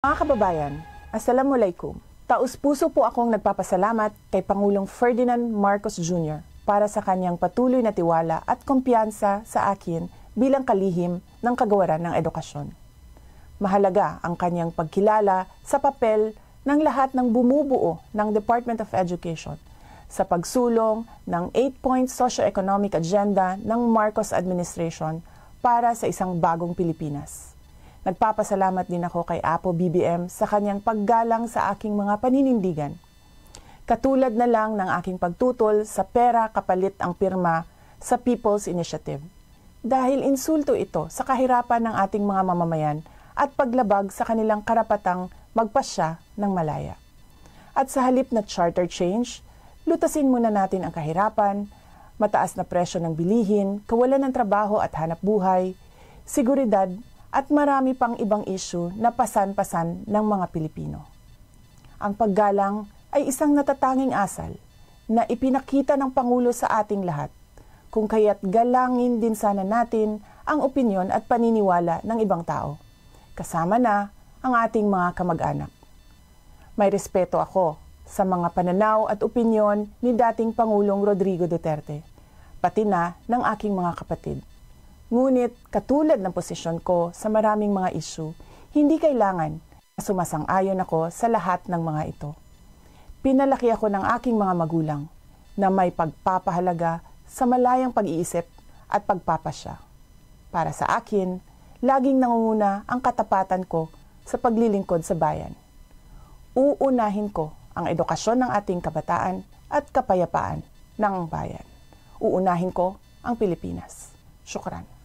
Mga kababayan, Assalamualaikum. Taus-puso po akong nagpapasalamat kay Pangulong Ferdinand Marcos Jr. para sa kanyang patuloy na tiwala at kumpiyansa sa akin bilang kalihim ng kagawaran ng edukasyon. Mahalaga ang kanyang pagkilala sa papel ng lahat ng bumubuo ng Department of Education sa pagsulong ng 8-point socio-economic agenda ng Marcos administration para sa isang bagong Pilipinas. Nagpapasalamat din ako kay Apo BBM sa kanyang paggalang sa aking mga paninindigan. Katulad na lang ng aking pagtutol sa pera kapalit ang pirma sa People's Initiative. Dahil insulto ito sa kahirapan ng ating mga mamamayan at paglabag sa kanilang karapatang magpasya ng malaya. At sa halip na charter change, lutasin muna natin ang kahirapan, mataas na presyo ng bilihin, kawalan ng trabaho at hanap buhay, seguridad, at marami pang ibang issue na pasan-pasan ng mga Pilipino. Ang paggalang ay isang natatanging asal na ipinakita ng Pangulo sa ating lahat, kung kaya't galangin din sana natin ang opinyon at paniniwala ng ibang tao, kasama na ang ating mga kamag-anak. May respeto ako sa mga pananaw at opinyon ni dating Pangulong Rodrigo Duterte, pati na ng aking mga kapatid. Ngunit katulad ng posisyon ko sa maraming mga issue, hindi kailangan na sumasang-ayon ako sa lahat ng mga ito. Pinalaki ako ng aking mga magulang na may pagpapahalaga sa malayang pag-iisip at pagpapasya. Para sa akin, laging nangunguna ang katapatan ko sa paglilingkod sa bayan. Uunahin ko ang edukasyon ng ating kabataan at kapayapaan ng bayan. Uunahin ko ang Pilipinas. Syukran.